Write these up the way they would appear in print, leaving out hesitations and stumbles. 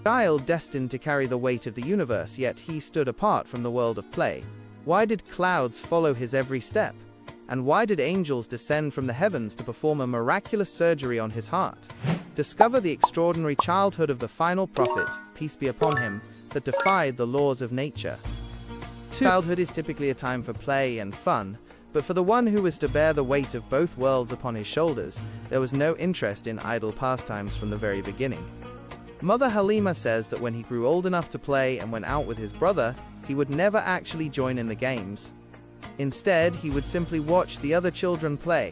child destined to carry the weight of the universe, yet he stood apart from the world of play. Why did clouds follow his every step? And why did angels descend from the heavens to perform a miraculous surgery on his heart? Discover the extraordinary childhood of the final prophet, peace be upon him, that defied the laws of nature. Childhood is typically a time for play and fun, but for the one who was to bear the weight of both worlds upon his shoulders, there was no interest in idle pastimes from the very beginning. Mother Halima says that when he grew old enough to play and went out with his brother, he would never actually join in the games. Instead, he would simply watch the other children play.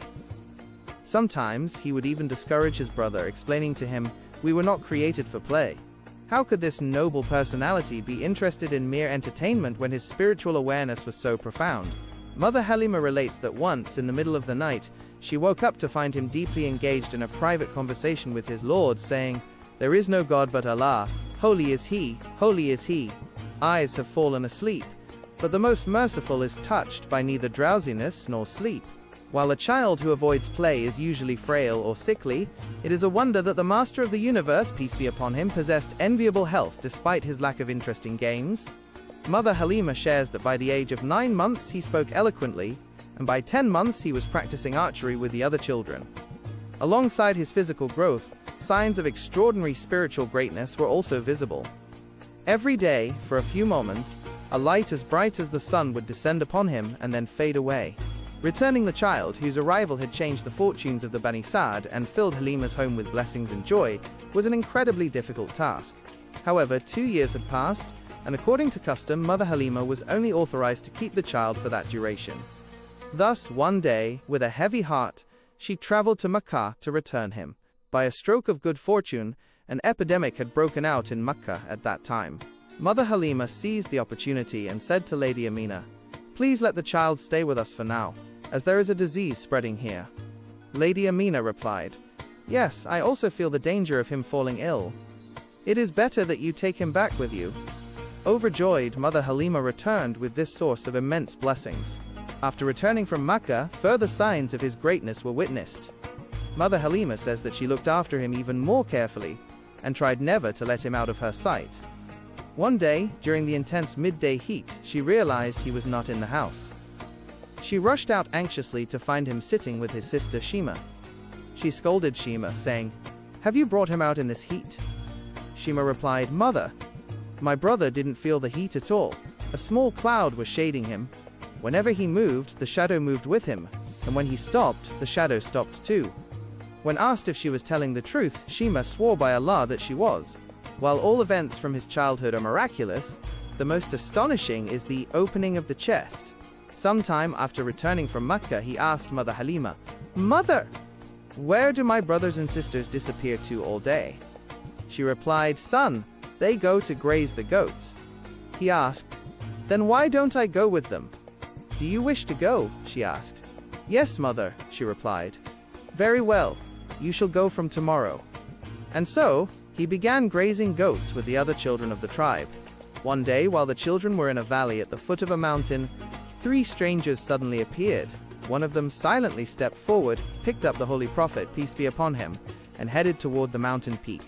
Sometimes, he would even discourage his brother, explaining to him, "We were not created for play." How could this noble personality be interested in mere entertainment when his spiritual awareness was so profound? Mother Halima relates that once, in the middle of the night, she woke up to find him deeply engaged in a private conversation with his Lord, saying, "There is no God but Allah, holy is He, holy is He. Eyes have fallen asleep, but the Most Merciful is touched by neither drowsiness nor sleep." While a child who avoids play is usually frail or sickly, it is a wonder that the Master of the Universe, peace be upon him, possessed enviable health despite his lack of interest in games. Mother Halima shares that by the age of 9 months he spoke eloquently, and by 10 months he was practicing archery with the other children. Alongside his physical growth, signs of extraordinary spiritual greatness were also visible. Every day, for a few moments, a light as bright as the sun would descend upon him and then fade away. Returning the child, whose arrival had changed the fortunes of the Bani Sa'd and filled Halima's home with blessings and joy, was an incredibly difficult task. However, 2 years had passed, and according to custom, Mother Halima was only authorized to keep the child for that duration. Thus, one day, with a heavy heart, she traveled to Mecca to return him. By a stroke of good fortune, an epidemic had broken out in Mecca at that time. Mother Halima seized the opportunity and said to Lady Amina, "Please let the child stay with us for now, as there is a disease spreading here." Lady Amina replied, "Yes, I also feel the danger of him falling ill. It is better that you take him back with you." Overjoyed, Mother Halima returned with this source of immense blessings. After returning from Mecca, further signs of his greatness were witnessed. Mother Halima says that she looked after him even more carefully, and tried never to let him out of her sight. One day, during the intense midday heat, she realized he was not in the house. She rushed out anxiously to find him sitting with his sister Shima. She scolded Shima, saying, "Have you brought him out in this heat?" Shima replied, "Mother, my brother didn't feel the heat at all. A small cloud was shading him. Whenever he moved, the shadow moved with him, and when he stopped, the shadow stopped too." When asked if she was telling the truth, Shima swore by Allah that she was. While all events from his childhood are miraculous, the most astonishing is the opening of the chest. Sometime after returning from Mecca, he asked Mother Halima, "Mother, where do my brothers and sisters disappear to all day?" She replied, "Son, they go to graze the goats." He asked, "Then why don't I go with them?" "Do you wish to go?" she asked. "Yes, mother," she replied. "Very well, you shall go from tomorrow." And so, he began grazing goats with the other children of the tribe. One day, while the children were in a valley at the foot of a mountain, 3 strangers suddenly appeared. One of them silently stepped forward, picked up the Holy Prophet, peace be upon him, and headed toward the mountain peak.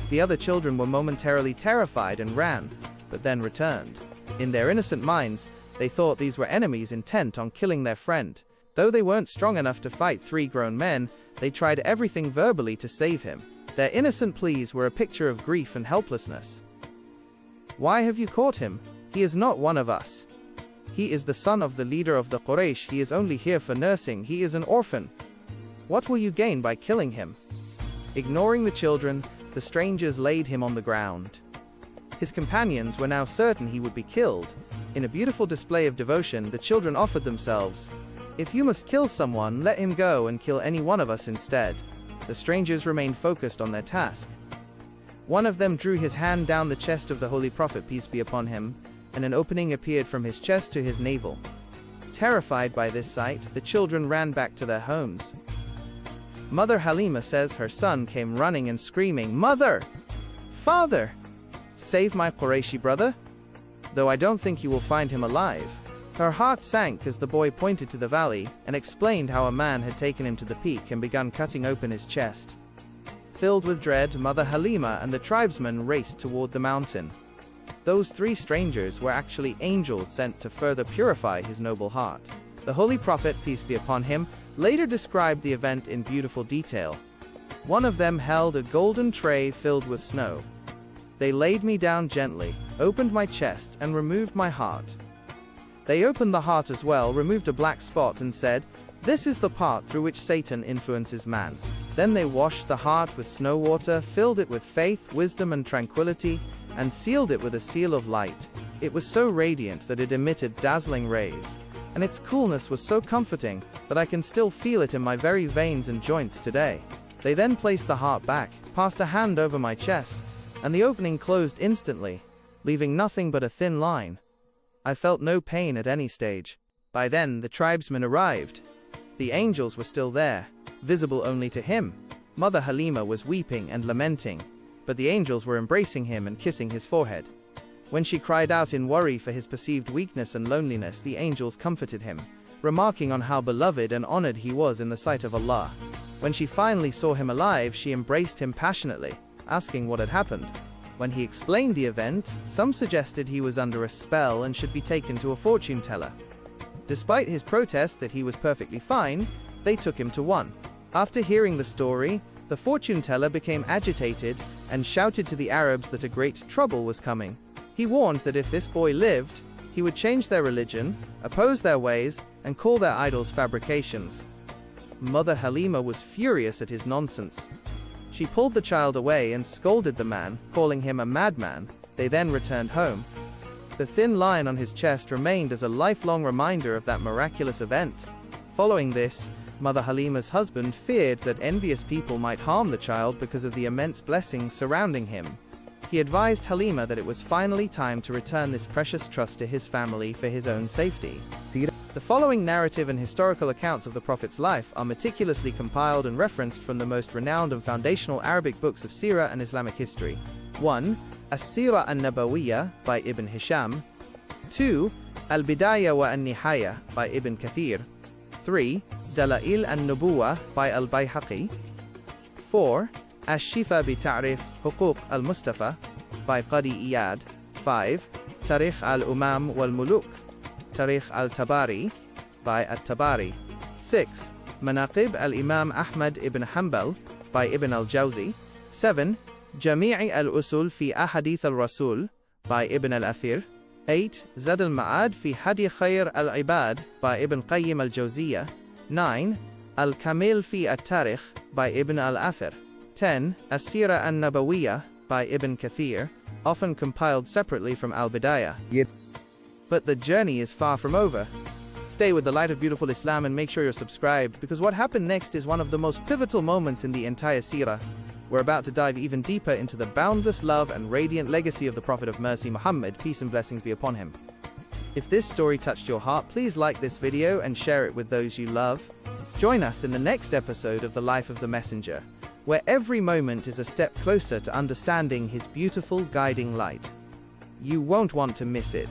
The other children were momentarily terrified and ran, but then returned. In their innocent minds, they thought these were enemies intent on killing their friend. Though they weren't strong enough to fight 3 grown men, they tried everything verbally to save him. Their innocent pleas were a picture of grief and helplessness. "Why have you caught him? He is not one of us. He is the son of the leader of the Quraysh. He is only here for nursing. He is an orphan. What will you gain by killing him?" Ignoring the children, the strangers laid him on the ground. His companions were now certain he would be killed. In a beautiful display of devotion, the children offered themselves. "If you must kill someone, let him go and kill any one of us instead." The strangers remained focused on their task. One of them drew his hand down the chest of the Holy Prophet, peace be upon him, and an opening appeared from his chest to his navel. Terrified by this sight, the children ran back to their homes. Mother Halima says her son came running and screaming, "Mother! Father! Save my Qurayshi brother! Though I don't think you will find him alive." Her heart sank as the boy pointed to the valley and explained how a man had taken him to the peak and begun cutting open his chest. Filled with dread, Mother Halima and the tribesmen raced toward the mountain. Those three strangers were actually angels sent to further purify his noble heart. The Holy Prophet, peace be upon him, later described the event in beautiful detail. One of them held a golden tray filled with snow. They laid me down gently, opened my chest, and removed my heart. They opened the heart as well, removed a black spot, and said, "This is the part through which Satan influences man." Then they washed the heart with snow water, filled it with faith, wisdom, and tranquility, and sealed it with a seal of light. It was so radiant that it emitted dazzling rays, and its coolness was so comforting that I can still feel it in my very veins and joints today. They then placed the heart back, passed a hand over my chest, and the opening closed instantly, leaving nothing but a thin line. I felt no pain at any stage. By then, the tribesmen arrived. The angels were still there, visible only to him. Mother Halima was weeping and lamenting, but the angels were embracing him and kissing his forehead. When she cried out in worry for his perceived weakness and loneliness, the angels comforted him, remarking on how beloved and honored he was in the sight of Allah. When she finally saw him alive, she embraced him passionately, asking what had happened. When he explained the event, some suggested he was under a spell and should be taken to a fortune teller. Despite his protest that he was perfectly fine, they took him to one. After hearing the story, the fortune teller became agitated and shouted to the Arabs that a great trouble was coming. He warned that if this boy lived, he would change their religion, oppose their ways, and call their idols fabrications. Mother Halima was furious at his nonsense. She pulled the child away and scolded the man, calling him a madman. They then returned home. The thin line on his chest remained as a lifelong reminder of that miraculous event. Following this, Mother Halima's husband feared that envious people might harm the child because of the immense blessings surrounding him. He advised Halima that it was finally time to return this precious trust to his family for his own safety. The following narrative and historical accounts of the Prophet's life are meticulously compiled and referenced from the most renowned and foundational Arabic books of seerah and Islamic history. 1. As-Seerah an-Nabawiyya by Ibn Hisham. 2. Al-Bidayah wa an-Nihayah by Ibn Kathir. 3. Dala'il an-Nubuwah by Al-Bayhaqi. 4. Ash-Shifa bi Ta'rif Huquq al-Mustafa by Qadi Iyad. 5. Tarikh al-Umam wal-Muluk, Tarikh al-Tabari by At-Tabari. 6. Manaqib al-Imam Ahmad ibn Hanbal by Ibn al-Jawzi. 7. Jami'i al-Usul fi Ahadith al-Rasul by Ibn al-Athir. 8. Zad al-Ma'ad fi Hadi Khair al-Ibad by Ibn Qayyim al-Jawziyah. 9. Al-Kamil fi at-Tarikh by Ibn al-Athir. 10. As-Seerah an-Nabawiyya by Ibn Kathir, often compiled separately from Al-Bidayah. But the journey is far from over. Stay with the light of beautiful Islam and make sure you're subscribed, because what happened next is one of the most pivotal moments in the entire seerah. We're about to dive even deeper into the boundless love and radiant legacy of the Prophet of Mercy Muhammad, peace and blessings be upon him. If this story touched your heart, please like this video and share it with those you love. Join us in the next episode of The Life of the Messenger, where every moment is a step closer to understanding his beautiful guiding light. You won't want to miss it.